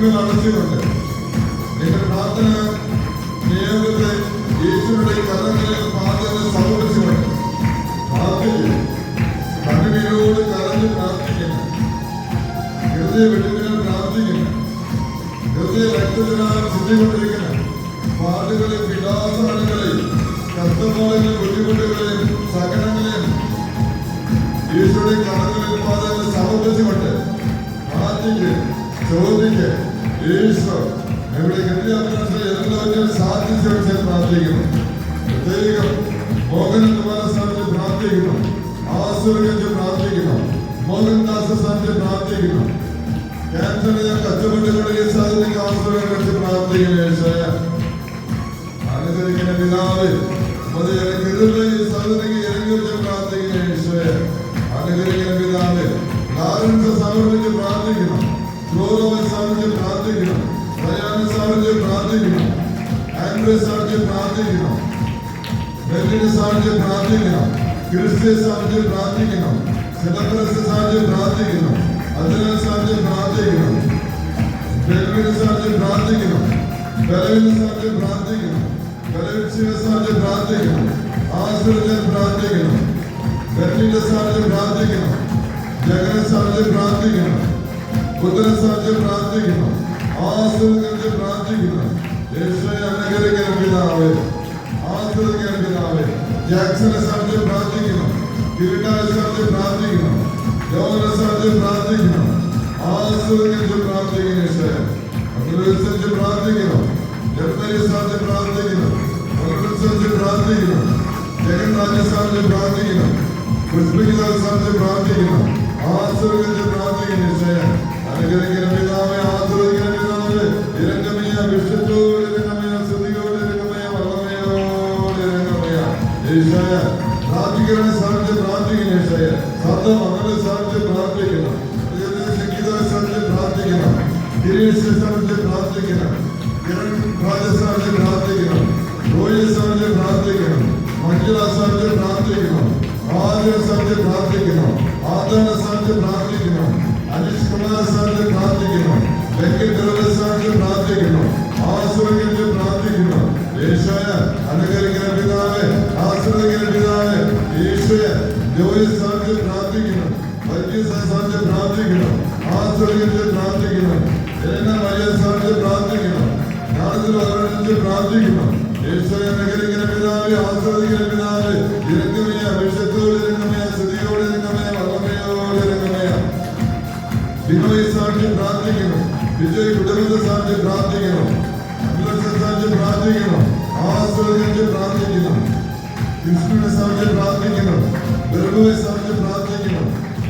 കണ്ണുകൾ അടച്ചുകൊണ്ട് നിങ്ങളുടെ പ്രാർത്ഥന നിയോഗത്തെ യേശുവിന്റെ കരങ്ങളിൽ പാദങ്ങൾ സമർപ്പിച്ചുകൊണ്ട് പ്രാർത്ഥിക്കും. കണ്ണുനീരോട് കരഞ്ഞ് പ്രാർത്ഥിക്കുന്നു. ഹൃദയ വെടിവിനാൽ പ്രാർത്ഥിക്കുന്നു. ഹൃദയ രക്തത്തിനാൽ ചിന്തിക്കൊണ്ടിരിക്കുന്നു. പാടുകളെയും വിലാസങ്ങളെയും കഷ്ടപ്പാടുകളെയും ബുദ്ധിമുട്ടുകളെയും സകലങ്ങളെയും യേശുവിന്റെ കരങ്ങളിൽ പാദങ്ങൾ സമർപ്പിച്ചുകൊണ്ട് പ്രാർത്ഥിക്കുക. ചോദിക്കുക. യേശു ഞങ്ങളുടെ ഹൃദയാഭിലാഷങ്ങൾ എല്ലാവരും സാധിച്ചു വെച്ചാൽ പ്രാർത്ഥിക്കുന്നു. പ്രത്യേകം മോഹനകുമാര സ്ഥാനത്ത് പ്രാർത്ഥിക്കുന്നു. ആസുരകത്ത് പ്രാർത്ഥിക്കുന്നു. മോഹൻദാസ് സ്ഥാനത്ത് പ്രാർത്ഥിക്കുന്നു. ക്യാൻസറിനെ ഞാൻ കഷ്ടപ്പെട്ടുകൊണ്ടെങ്കിൽ സാധനയ്ക്ക് ആസുരം വെച്ച് പ്രാർത്ഥിക്കുന്നു. യേശോയ അനുസരിക്കുന്ന പിതാവ് അത് ഈ സാധനയ്ക്ക് ഇറങ്ങി വെച്ച് പ്രാർത്ഥിക്കുന്നു. യേശോയ അനുസരിക്കുന്ന പിതാവ് ലാറൻസ് സമർപ്പിച്ച് പ്രാർത്ഥിക്കണം. ഗൗരവ സമർപ്പിച്ച് പ്രാർത്ഥിക്കണം. പ്രയാണ സമർപ്പിച്ച് പ്രാർത്ഥിക്കണം. ആൻഡ്രേ സമർപ്പിച്ച് പ്രാർത്ഥിക്കണം. മെല്ലിനെ സമർപ്പിച്ച് പ്രാർത്ഥിക്കണം. ക്രിസ്ത്യൻ സമർപ്പിച്ച് പ്രാർത്ഥിക്കണം. സിലബസ് സമർപ്പിച്ച് പ്രാർത്ഥിക്കണം. അതിനെ സമർപ്പിച്ച് പ്രാർത്ഥിക്കണം. ബെൽവിനെ സമർപ്പിച്ച് പ്രാർത്ഥിക്കണം. ബലവിനെ സമർപ്പിച്ച് പ്രാർത്ഥിക്കണം. ബലവിനെ സമർപ്പിച്ച് പ്രാർത്ഥിക്കണം. ആശ്രയിച്ച് പ്രാർത്ഥിക്കണം. ബെല്ലിന്റെ സമർപ്പിച്ച് പ്രാർത്ഥിക്കണം. ജഗനെ സമർപ്പിച്ച് പ്രാർത്ഥിക്കണം. പുത്രനെ സമർപ്പിച്ച് പ്രാർത്ഥിക്കണം. ആശ്രയിച്ച് പ്രാർത്ഥിക്കണം. യേശുവേ അനുഗ്രഹിക്കണം പിതാവേ. ആശ്രയിക്കണം പിതാവേ. ജാക്സനെ സമർപ്പിച്ച് പ്രാർത്ഥിക്കണം. കിരീടനെ സമർപ്പിച്ച് പ്രാർത്ഥിക്കണം. യോഹനെ സമർപ്പിച്ച് പ്രാർത്ഥിക്കണം. ആശ്രയിച്ച് പ്രാർത്ഥിക്കണം. യേശുവേ അനുസരിച്ച് പ്രാർത്ഥിക്കണം. ജർമ്മനിയെ സമർപ്പിച്ച് പ്രാർത്ഥിക്കണം. അനുസരിച്ച് പ്രാർത്ഥിക്കണം. ജഗന്നാഥനെ സമർപ്പിച്ച് പ്രാർത്ഥിക്കണം. പുഷ്പിതാവിനെ സമർപ്പിച്ച് പ്രാർത്ഥിക്കണം. ആശ്രയിച്ച് പ്രാർത്ഥിക്കണം. യേശുവേ അനുഗ്രഹിക്കണം പിതാവേ. ആശ്രയിക്കണം പിതാവേ. ഇരങ്ങമയ വിശുദ്ധോട് ഇരങ്ങമയ സ്തുതിയോട് ഇരങ്ങമയ വല്ലമയോട് ഇരങ്ങമയ. യേശുവേ പ്രാർത്ഥിക്കണേ സമർപ്പിച്ച് പ്രാർത്ഥിക്കണം. യേശുവേ സത്യം അങ്ങനെ സമർപ്പിച്ച് പ്രാർത്ഥിക്കണം. സംഗീതത്തെ സമർപ്പിച്ച് പ്രാർത്ഥിക്കണം. ഗിരീഷിനെ സമർപ്പിച്ച് പ്രാർത്ഥിക്കണം. കിരൺ രാജെ സമർപ്പിച്ച് പ്രാർത്ഥിക്കണം. റോയെ സമർപ്പിച്ച് പ്രാർത്ഥിക്കണം. മഞ്ജുള സമർപ്പിച്ച് പ്രാർത്ഥിക്കണം. ആദ്യ സമർപ്പിച്ച് പ്രാർത്ഥിക്കണം. ആദാനെ സമർപ്പിച്ച് പ്രാർത്ഥിക്കണം. അനീഷ് കുമാർ സമർപ്പിച്ച് പ്രാർത്ഥിക്കണം. വെങ്കട്ടേശ്വര സമർപ്പിച്ച് പ്രാർത്ഥിക്കണം. ആശ്രയിച്ച് പ്രാർത്ഥിക്കണം. യേശുവേ അനുഗ്രഹിക്കുന്ന പിതാവേ. ആശ്രയിക്കുന്ന പിതാവേ. യേശുവേ ജോലി സമർപ്പിച്ച് പ്രാർത്ഥിക്കണം. വൈദ്യ സമർപ്പിച്ച് പ്രാർത്ഥിക്കണം. ആശ്രയിച്ച് പ്രാർത്ഥിക്കണം. എന്നെ വലിയ സമർപ്പിച്ച് പ്രാർത്ഥിക്കണം. ഞാനത്തിൽ ഓരോന്നിച്ച് പ്രാർത്ഥിക്കണം. യേശുവേ അനുഗ്രഹിക്കുന്ന പിതാവേ. ആശ്രയിക്കുന്ന പിതാവേ. ഇരങ്ങമയ വിശുദ്ധോട് ഇരങ്ങമയ സ്തുതിയോട് ഇരങ്ങമയ വല്ലമയോട് ഇരങ്ങമയ. വിനോയ് സമർപ്പിച്ച് പ്രാർത്ഥിക്കണം. വിജയ് കുടുംബത്തെ സമർപ്പിച്ച് പ്രാർത്ഥിക്കണം. അഭിലാഷത്തെ സമർപ്പിച്ച് പ്രാർത്ഥിക്കണം. ആശ്രയിച്ച് പ്രാർത്ഥിക്കണം. കൃഷ്ണനെ സമർപ്പിച്ച് പ്രാർത്ഥിക്കണം. പ്രഭുവെ സമർപ്പിച്ച് പ്രാർത്ഥിക്കണം.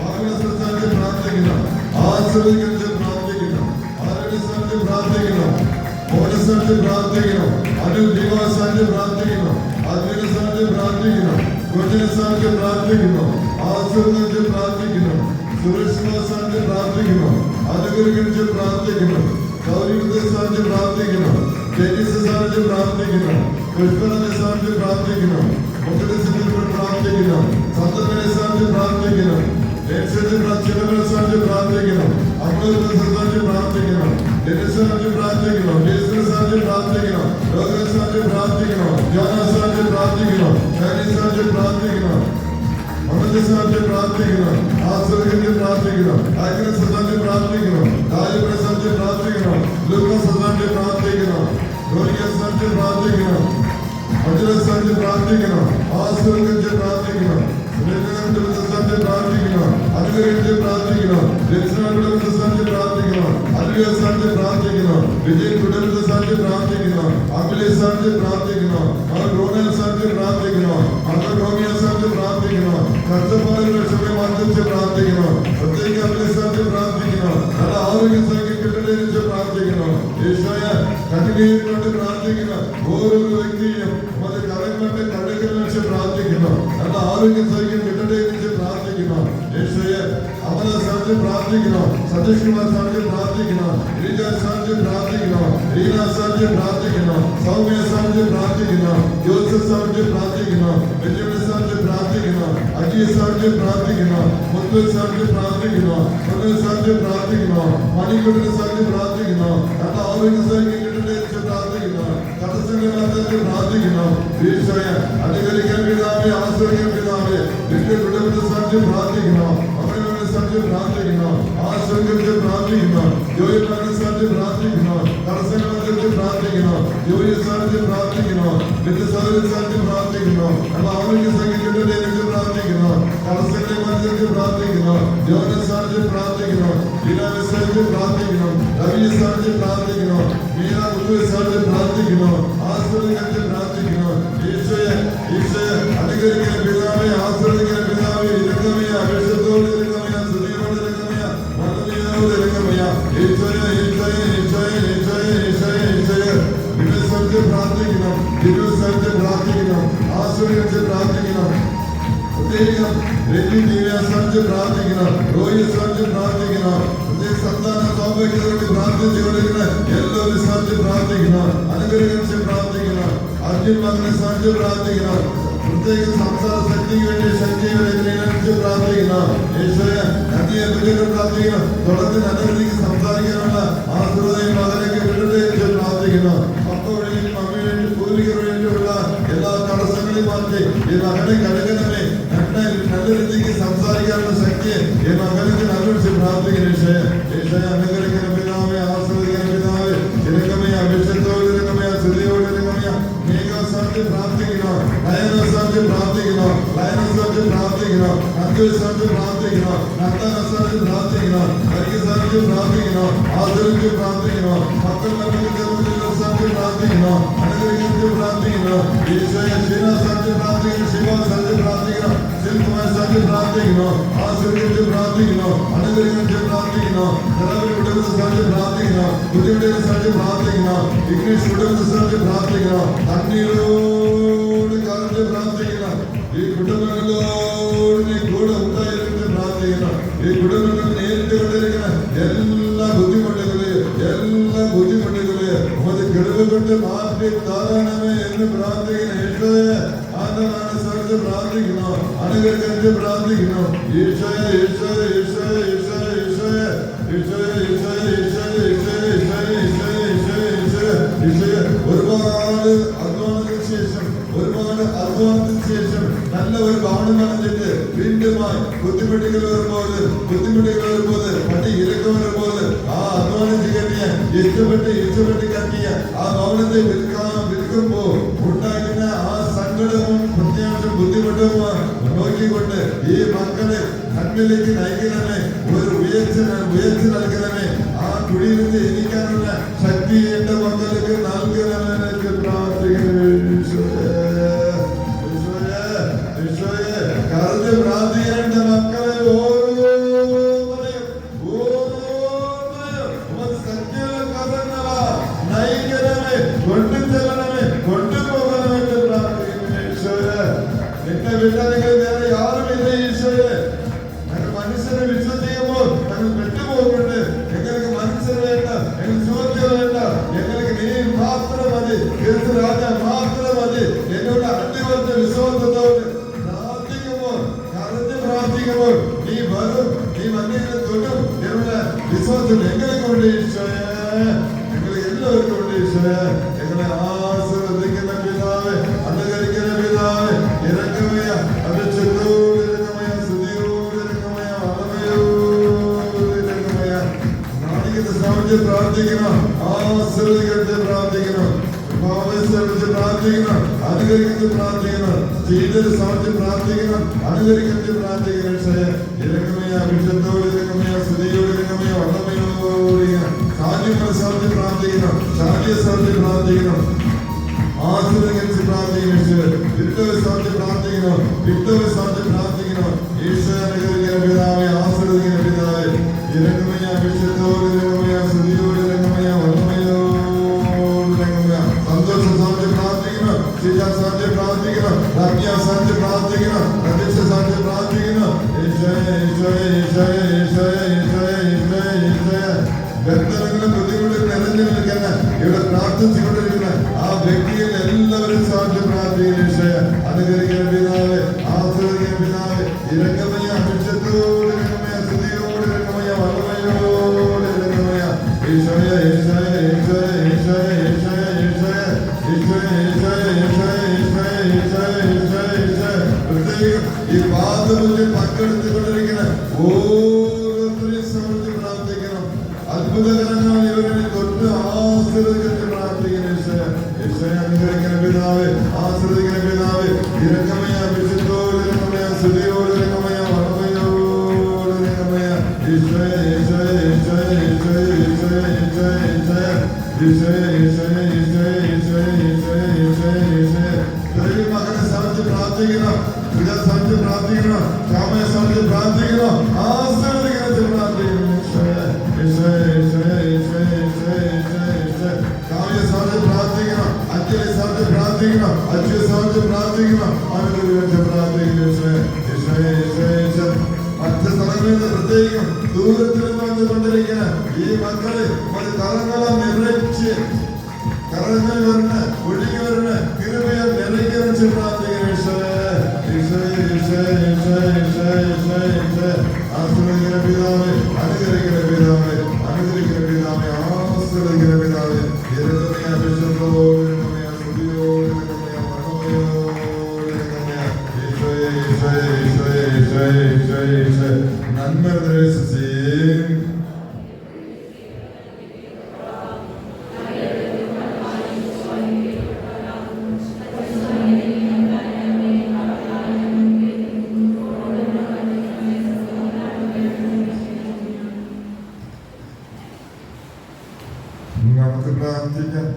ആകുലത്തെ സമർപ്പിച്ച് പ്രാർത്ഥിക്കണം. ആശ്രയിച്ച് പ്രാർത്ഥിക്കണം. ആരോഗ്യ സമർപ്പിച്ച് പ്രാർത്ഥിക്കണം. മോനെ സമർപ്പിച്ച് പ്രാർത്ഥിക്കണം. അനു ദൈവ സമർപ്പിച്ച് പ്രാർത്ഥിക്കണം. അതിനെ സമർപ്പിച്ച് പ്രാർത്ഥിക്കണം. കൊച്ചിനെ സമർപ്പിച്ച് പ്രാർത്ഥിക്കണം. ആശ്രയിച്ച് പ്രാർത്ഥിക്കണം. സുരക്ഷിത സമർപ്പിച്ച് പ്രാർത്ഥിക്കണം. അനുഗ്രഹിച്ച് പ്രാർത്ഥിക്കണം. ഗൗരികത്തെ സമർപ്പിച്ച് പ്രാർത്ഥിക്കണം. ടെന്നീസ് സമർപ്പിച്ച് പ്രാർത്ഥിക്കണം. പുഷ്പനെ സമർപ്പിച്ച് പ്രാർത്ഥിക്കണം. മുഖത്തെ സമർപ്പിച്ച് പ്രാർത്ഥിക്കണം. സന്തനെ സമർപ്പിച്ച് പ്രാർത്ഥിക്കണം. ചിലവരെ സമർപ്പിച്ച് പ്രാർത്ഥിക്കണം. അമ്മത്തെ സമർപ്പിച്ച് പ്രാർത്ഥിക്കണം. സമർപ്പിച്ച് പ്രാർത്ഥിക്കണം. സമർപ്പിച്ച് പ്രാർത്ഥിക്കണം. രോഗത്തെ സമർപ്പിച്ച് പ്രാർത്ഥിക്കണം. ജ്ഞാന സമർപ്പിച്ച് പ്രാർത്ഥിക്കണം. സമർപ്പിച്ച് പ്രാർത്ഥിക്കണം. അമ്മത്തെ സമർപ്പിച്ച് പ്രാർത്ഥിക്കണം. ആശ്രയിച്ച് പ്രാർത്ഥിക്കണം. അഗ്നി സമർപ്പിച്ച് പ്രാർത്ഥിക്കണം. ദാരിദ്ര്യ സമർപ്പിച്ച് പ്രാർത്ഥിക്കണം. ദുഃഖ സമർപ്പിച്ച് പ്രാർത്ഥിക്കണം. രോഗിയെ സമർപ്പിച്ച് പ്രാർത്ഥിക്കണം. അജല സമർപ്പിച്ച് പ്രാർത്ഥിക്കണം. ആശ്രയിച്ച് പ്രാർത്ഥിക്കണം. സമർപ്പിച്ച് പ്രാർത്ഥിക്കണം. അനുഗ്രഹിച്ച് പ്രാർത്ഥിക്കണം. രക്ഷണകുടുംബത്തെ സമർപ്പിച്ച് പ്രാർത്ഥിക്കണം. അനുഗ്രഹ സമർപ്പിച്ച് പ്രാർത്ഥിക്കണം. വിജയ് കുടുംബത്തെ സമർപ്പിച്ച് പ്രാർത്ഥിക്കണം. അഖിലെ സമർപ്പിച്ച് പ്രാർത്ഥിക്കണം. അവർ റോണൽ സമർപ്പിച്ച് പ്രാർത്ഥിക്കണം. അവർ റോമിയെ സമർപ്പിച്ച് പ്രാർത്ഥിക്കണം. കഷ്ടപ്പാടുകളുടെ ക്ഷമയെ വർദ്ധിച്ച് പ്രാർത്ഥിക്കണം. പ്രത്യേക അഖിലെ സമർപ്പിച്ച് പ്രാർത്ഥിക്കണം. നല്ല ആരോഗ്യ സംഖ്യ കിട്ടണേന്ന് പ്രാർത്ഥിക്കണം. യേശോയെ കണ്ണുനീരിക്കൊണ്ട് പ്രാർത്ഥിക്കണം. ഓരോ വ്യക്തിയും അത് കരങ്ങളുടെ കടകൾ വെച്ച് പ്രാർത്ഥിക്കണം. നല്ല ആരോഗ്യ സൗഖ്യം കിട്ടണേന്ന് പ്രാർത്ഥിക്കണം. യേശോയെ അവനെ സമർപ്പിച്ച് പ്രാർത്ഥിക്കണം. സതീഷ് കുമാർ സമർപ്പിച്ച് പ്രാർത്ഥിക്കണം. രീജ സമർപ്പിച്ച് പ്രാർത്ഥിക്കണം. റീന സമർപ്പിച്ച് പ്രാർത്ഥിക്കണം. സൗമ്യ സമർപ്പിച്ച് പ്രാർത്ഥിക്കണം. ജോസഫ് സമർപ്പിച്ച് പ്രാർത്ഥിക്കണം. വിജയ സമർപ്പിച്ച് പ്രാർത്ഥിക്കണം. അജയ് സമർപ്പിച്ച് പ്രാർത്ഥിക്കണം. മുത്തു സമർപ്പിച്ച് പ്രാർത്ഥിക്കണം. സമർപ്പിച്ച് പ്രാർത്ഥിക്കുന്നു. മണിക്കൂറിന് സാക്ഷി പ്രാർത്ഥിക്കുന്നു. നല്ല ആരോഗ്യ സൗഖ്യം കിട്ടട്ടെ പ്രാർത്ഥിക്കുന്നു. തടസ്സങ്ങളില്ലാതെ പ്രാർത്ഥിക്കുന്നു. ഈശോയെ അനുകരിക്കാൻ പിതാവേ, ആശ്രയിക്കാൻ പിതാവേ, നിന്റെ കുടുംബത്തെ സാക്ഷി പ്രാർത്ഥിക്കുന്നു. അവരുടെ സാക്ഷി പ്രാർത്ഥിക്കുന്നു. ആശ്രയിച്ച് പ്രാർത്ഥിക്കുന്നു. ജോലിക്കാരനെ സാക്ഷി പ്രാർത്ഥിക്കുന്നു. തടസ്സങ്ങളെ പ്രാർത്ഥിക്കുന്നു. ജോലി സാക്ഷി പ്രാർത്ഥിക്കുന്നു. നിന്റെ സൗകര്യ സാക്ഷി പ്രാർത്ഥിക്കുന്നു. നല്ല ആരോഗ്യ സൗഖ്യം കിട്ടട്ടെ എന്ന് പ്രാർത്ഥിക്കുന്നു. തടസ്സങ്ങളെ മനസ്സിൽ പ്രാർത്ഥിക്കുന്നു. ജോലി സാക്ഷി പ്രാർത്ഥിക്കുന്നു. വിനാവി സാക്ഷി പ്രാർത്ഥിക്കുന്നു. രവി സാക്ഷി പ്രാർത്ഥിക്കുന്നു. മീനാ ഉദ്വ സാക്ഷി പ്രാർത്ഥിക്കുന്നു. ആശ്രയിക്കാൻ പ്രാർത്ഥിക്കുന്നു. ഈശോയെ ഈശോയെ അനുകരിക്കുന്ന പിതാവേ, ആശ്രയിക്കുന്ന പിതാവേ, ഇരങ്ങമയ അഭിഷേകത്തോട് ഇരങ്ങമയ, സ്തുതിയോട് ഇരങ്ങമയ, വന്ദനയോട് ഇരങ്ങമയ. ഈശോയെ ഈശോയെ ഈശോയെ ഈശോയെ ഈശോയെ ഈശോയെ നിന്നെ സത്യം പ്രാർത്ഥിക്കണം. തിരുവ് സത്യം പ്രാർത്ഥിക്കണം. ആശ്രയിച്ച് പ്രാർത്ഥിക്കണം. പ്രത്യേകം സത്യം പ്രാർത്ഥിക്കണം. റോയി സത്യം പ്രാർത്ഥിക്കണം. സന്താന സൗഭാഗ്യത്തോട് പ്രാർത്ഥിച്ചുകൊണ്ടിരിക്കുന്ന എല്ലാവരും സാധ്യ പ്രാർത്ഥിക്കണം. അനുഗ്രഹിച്ച് പ്രാർത്ഥിക്കണം. അർജുൻ മകനെ സാധ്യ പ്രാർത്ഥിക്കണം. പ്രത്യേക സംസാര ശക്തിക്ക് വേണ്ടി ശക്തിയെ പ്രാർത്ഥിക്കണം. ഈശോയെ നദിയെ കുറിച്ച് പ്രാർത്ഥിക്കണം. തുടർന്ന് അനുഗ്രഹിക്ക് സംസാരിക്കാനുള്ള ആശ്രയം മകനൊക്കെ വിടട്ടെ പ്രാർത്ഥിക്കണം. അപ്പവഴിയും അമ്മയും പൂർവികർ വേണ്ടിയുള്ള എല്ലാ തടസ്സങ്ങളെയും മാറ്റി ഈ മകനെ കഴുകണമേ. നല്ല രീതിക്ക് സംസാരിക്കാനുള്ള ശക്തിയെ ഈ മകനക്ക് അനുസരിച്ച് പ്രാർത്ഥിക്കണം. ഈശോയെ അനുഗ്രഹിക്കുന്ന പിതാവേ, ആശ്രയിക്കുന്ന പിതാവേ, ഇരങ്ങമയ അഭിഷേകത്തോട് ഇരങ്ങമയ, സ്തുതിയോട് ഇരങ്ങമയ. സാധ്യ പ്രാർത്ഥിക്കണം. ലയന സാധ്യ പ്രാർത്ഥിക്കണം. ലയന സാധ്യ പ്രാർത്ഥിക്കണം. അഞ്ചു സാധ്യ പ്രാർത്ഥിക്കണം. നർത്തന സാധ്യ പ്രാർത്ഥിക്കണം. കരിക സാധ്യ പ്രാർത്ഥിക്കണം. ആദരിച്ച് പ്രാർത്ഥിക്കണം. മക്കൾ സാധ്യ പ്രാർത്ഥിക്കണം. അനുഗ്രഹിച്ച് പ്രാർത്ഥിക്കണം. ഈശോയെ ശീല സാധ്യ പ്രാർത്ഥിക്കണം. ശിവ സാധ്യ പ്രാർത്ഥിക്കണം. ശിൽകുമാർ സാധ്യ പ്രാർത്ഥിക്കണം. ആശ്രയിച്ച് പ്രാർത്ഥിക്കണം. അനുഗ്രഹിച്ച് പ്രാർത്ഥിക്കണം. നിലവിൽ വിടുന്ന സാധ്യ പ്രാർത്ഥിക്കണം. ബുദ്ധിമുട്ടുകൾ സാധ്യ പ്രാർത്ഥിക്കണം. ഇംഗ്ലീഷ് വിടുന്ന സാധ്യ പ്രാർത്ഥിക്കണം. കണ്ണീരോട് കാലത്ത് പ്രാർത്ഥിക്കണം. ഈ കുടുംബങ്ങളോട് നീ കൂടെ ഉണ്ടായിരിക്കുന്ന പ്രാർത്ഥിക്കണം. ഈ കുടുംബങ്ങൾ നേരിട്ട് കൊണ്ടിരിക്കുന്ന എല്ലാ ബുദ്ധിമുട്ടുകളെയും അത് കിടവ് കൊണ്ട് മാറ്റി താരണമേ എന്ന് പ്രാർത്ഥിക്കണം. ഈശോയെ ആദ്യമാണ് സാധിച്ച് പ്രാർത്ഥിക്കണം. അനുഗ്രഹിച്ച് പ്രാർത്ഥിക്കണം. ഈശോയെ ഈശോയെ ഈശോയെ ഈശോയെ ഈശോയെ ഈശോയെ ഈശോയെ ഈശോയെ ഈശോയെ ഈശോയെ ഈശോയെ ഈശോയെ ഈശോയെ ഈശോയെ ഒരുപാട് അധ്വാനത്തിന് ശേഷം നല്ല ഒരു ഭവനം പറഞ്ഞിട്ട് വീണ്ടുമായി ബുദ്ധിമുട്ടുകൾ വരുമ്പോൾ പട്ടി ഇരക്കം വരുമ്പോൾ ആ അധ്വാനിച്ച് കെട്ടിയ ഇഷ്ടപ്പെട്ട് കെട്ടിയ ആ ഭവനത്തെ വിൽക്കുമ്പോ ഉണ്ടാക്കുന്ന ആ സങ്കടവും പ്രത്യാവശ്യം ബുദ്ധിമുട്ടും നോക്കിക്കൊണ്ട് ഈ മക്കളെ നന്മയിലേക്ക് നയിക്കണമേ. ഒരു ഉയർച്ച നൽകണമേ. ആ കുഴിയിൽ നിന്ന് എനിക്കാനുള്ള ശക്തി എന്റെ മക്കൾക്ക് നൽകണമെന്ന് പ്രാർത്ഥിക്കുന്നു. കരഞ്ഞ് പ്രാർത്ഥിക്കേണ്ട മക്കളെ കൊണ്ടുപോകണമെന്ന് പ്രാർത്ഥിക്കുന്നു. ഈശോയെ നിന്റെ വിട്ടതെങ്കിൽ വേറെ യാരുമില്ല. ഈശോയെ ഞങ്ങൾ മനുഷ്യനെ വിശ്വസിക്കുമ്പോൾ ഞങ്ങൾ പെട്ടുപോകുന്നുണ്ട്. ഞങ്ങൾക്ക് മനുഷ്യർ വേണ്ട, ഞങ്ങൾ സുഹൃത്തുക്കൾ വേണ്ട, ഞങ്ങൾക്ക് നീ മാത്രം മതി, രാജ മാത്രം മതി. എന്നോട് അടിവർത്ത വിശ്വാസത്തോട് പ്രാർത്ഥിക്കുമ്പോൾ നീ വരും, നീ മണ്ണിനെ തൊടും എന്നുള്ള വിശ്വാസം ഞങ്ങൾക്ക് ഉണ്ട്. ഈശോയെ ഞങ്ങൾ എല്ലാവർക്കും ഉണ്ട്. ഈശോയെ ഞങ്ങളെ ആശ്രദിക്കുന്ന പിതാവേ, അനുകരിക്കുന്ന പിതാവേ, ഇറങ്ങമയ അഭിഷേകത്തോട് ഇറങ്ങമയ, സ്തുതിയോട് ഇറങ്ങമയ, വന്ദനയോട് ഇറങ്ങമയ. നാടികത്തെ സമയത്ത് പ്രാർത്ഥിക്കണം. ആശ്രദിക്കട്ടെ പ്രാർത്ഥിക്കണം. പ്രാർത്ഥിക്കണം. അനുകരിക്കത്ത് പ്രാർത്ഥിക്കണം. ചെയ്തൊരു സമയത്ത് പ്രാർത്ഥിക്കണം. അനുകരിക്കത്ത് പ്രാർത്ഥിക്കണം. ഇറങ്ങമയ അഭിഷേകത്തോട് ഇറങ്ങമയ, സ്തുതിയോട് ഇറങ്ങമയ, വന്ദനയോട് സാധ്യമായ സമയത്ത് പ്രാർത്ഥിക്കണം. സാധ്യ സമയത്ത് പ്രാർത്ഥിക്കണം. ആശ്രയിച്ച് പ്രാർത്ഥിക്കണം. വിട്ടവ സമയത്ത് പ്രാർത്ഥിക്കണം. വിട്ടവ സമയത്ത് പ്രാർത്ഥിക്കണം. ഈശോയെ അനുകരിക്കുന്ന പിതാവേ, ആശ്രയിക്കുന്ന പിതാവേ, ഇറങ്ങമയ അഭിഷേകത്തോട് ഇറങ്ങമയ, സ്തുതിയോട് ഇറങ്ങമയ, വന്ദനയോട് സന്തോഷ സാധ്യ പ്രാർത്ഥിക്കണം. ശിജ സാധ്യ പ്രാർത്ഥിക്കണം. രാജ്ഞ സാധ്യ പ്രാർത്ഥിക്കണം. പ്രതീക്ഷ സാധ്യ പ്രാർത്ഥിക്കണം. ഈശോയെ ഈശോയെ ഈശോയെ ഈശോയെ ഈശോയെ ഈശോയെ ഈശോയെ ബന്ധങ്ങളും ബുദ്ധിമുട്ടും നിറഞ്ഞു നിൽക്കുന്ന ഇവിടെ പ്രാർത്ഥിച്ചുകൊണ്ടിരിക്കുന്ന ആ വ്യക്തികൾ എല്ലാവരും സാധ്യ പ്രാർത്ഥിക്കണം. ഈശോയെ അനുകരിക്കുന്ന പിതാവേ, ആശ്രയിക്കുന്ന പിതാവേ, ഇറങ്ങമയ അഭിഷേകത്തോട് ഇറങ്ങമയ, സ്തുതിയോട് ഇറങ്ങമയ, വന്ദനയോട് അത്ഭുതകരങ്ങൾ ഇവരെ തൊട്ട് ആശ്രയിച്ച് പ്രാർത്ഥിക്കുന്ന ഈശോയെ അനുഗ്രഹിക്കുന്ന പിതാവേ, ആശ്രയിക്കുന്ന പിതാവേ, ഇരക്കമയ വിശുദ്ധോട് ഇരക്കമയ സ്തുതിയോട് ഇരക്കമയ വടമയോട് ഇരക്കമയ ഈശോയെ ഈശോയെ ഈശോയെ ഈശോയെ ഈശോയെ ഈശോയെ ഈശോയെ ഈശോയെ ഈശോയെ ഈശോയെ ഈശോയെ ഈശോയെ ഈശോയെ മകനെ സമർപ്പിച്ച് പ്രാർത്ഥിക്കണം, പിതാ സമർപ്പിച്ച് പ്രാർത്ഥിക്കണം, ക്ഷാമയെ സമർപ്പിച്ച് പ്രാർത്ഥിക്കണം, ആശ്രയിക്കുന്ന പ്രാർത്ഥിക്കണം ഈശോയെ ഈശോയെ ഈശോയെ ഈശോയെ ഈശോയെ ഈശോയെ ഈശോയെ കാവ്യ സമർപ്പിച്ച് പ്രാർത്ഥിക്കണം, അച്ഛനെ സമർപ്പിച്ച് പ്രാർത്ഥിക്കണം, അച്ഛനെ സമർപ്പിച്ച് പ്രാർത്ഥിക്കണം, അനുഗ്രഹിച്ച് പ്രാർത്ഥിക്കണം ഈശോയെ ഈശോയെ ഈശോയെ ഈശോയെ മറ്റ് സ്ഥലങ്ങളിൽ നിന്ന് പ്രത്യേകം ദൂരത്തിൽ നിന്ന് വന്നുകൊണ്ടിരിക്കുന്ന ഈ മക്കളെ ഒരു കരങ്ങളെ നിറച്ച് കരങ്ങൾ വരണ ഒഴുകി വരണ കൃപയെ നിറയ്ക്ക് വെച്ച് പ്രാർത്ഥിക്കുന്ന ഈശോയെ ഈശോയെ ഈശോയെ ഈശോയെ ഈശോയെ ഈശോയെ ഈശോയെ ആശ്രയിക്കുന്ന പിതാവേ, അനുഗ്രഹിക്കുന്ന പിതാവേ, അനുഗ്രഹിക്കുന്ന പിതാവേ, ആശ്രയിക്കുന്ന പിതാവേ, ഇരക്കമയ വിശുദ്ധോട് ഇരക്കമയ സ്തുതിയോട് ഇരക്കമയ വടമയോട് ഇരക്കമയ ഈശോയെ ഈശോയെ ഈശോയെ ഈശോയെ ഈശോയെ ഈശോയെ നന്മ നിറച്ച് നമുക്ക് പ്രാർത്ഥിക്കാം.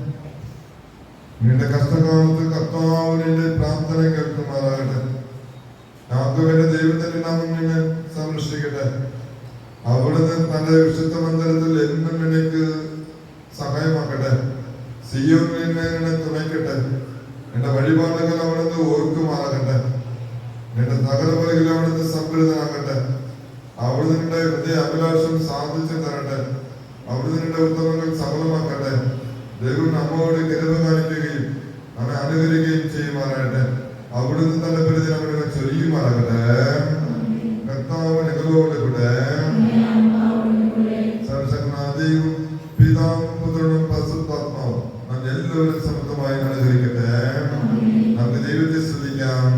നിന്റെ കഷ്ടകാലത്ത് കർത്താവ് നിന്റെ പ്രാർത്ഥന കേൾക്കുമാറാകട്ടെ. യാക്കോബിന്റെ ദൈവത്തിന്റെ നാമം നിന്നെ സംരക്ഷിക്കട്ടെ. അവിടുന്ന് തന്റെ വിശുദ്ധ മന്ദിരത്തിൽ എന്നും എനിക്ക് സഹായമാക്കട്ടെ. സിയോനിൽ നിന്നെ തുണയ്ക്കട്ടെ. നിന്റെ വഴിപാടുകൾ അവിടുന്ന് ഓർക്കുമാറാകട്ടെ. നിന്റെ നഗരപുരയിൽ അവിടുന്ന് സംപ്രീതനാകട്ടെ. അവിടുന്ന് നിന്റെ ഹൃദയ അഭിലാഷം സാധിച്ചു തരട്ടെ. അവിടുന്ന് നിന്റെ ഉത്തമങ്ങൾ സഫലമാക്കട്ടെ. ദൈവം നമ്മോട് കരുണ കാണിക്കുകയും നമ്മെ അനുകരിക്കുകയും ചെയ്യുമാറാകട്ടെ. അവിടുന്ന് തന്റെ പരിധി അവിടെ ചൊരിയുമാറാകട്ടെ. കർത്താവ് നിങ്ങളോട് കൂടെ. സർവശക്തനായ പിതാവും പുത്രനും പരിശുദ്ധാത്മാവും നമ്മെ എല്ലാവരും സമൃദ്ധമായി അനുഗ്രഹിക്കട്ടെ. നമുക്ക് ദൈവത്തെ സ്തുതിക്കാം.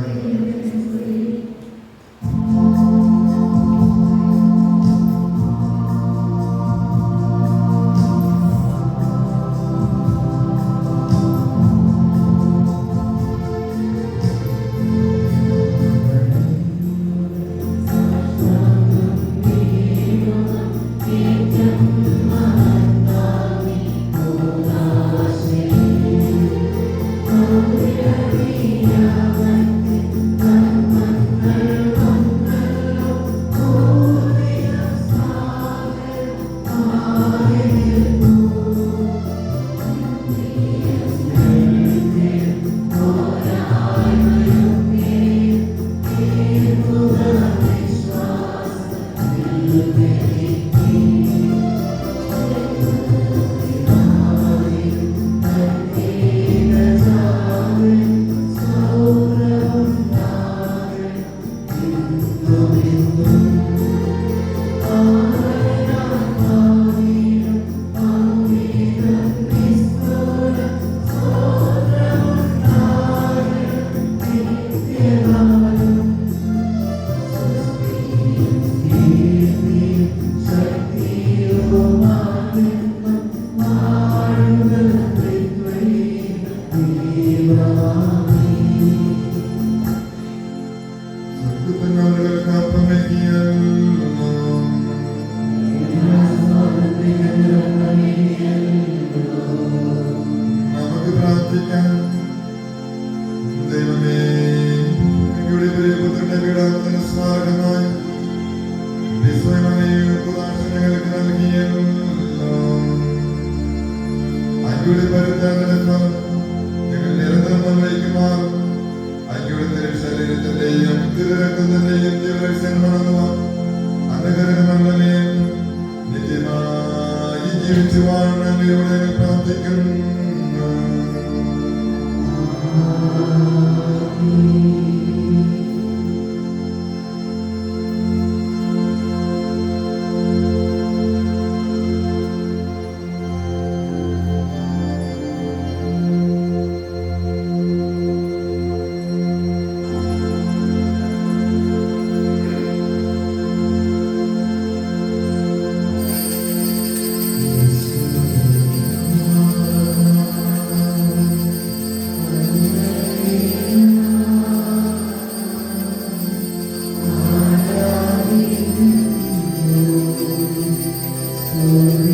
Amen.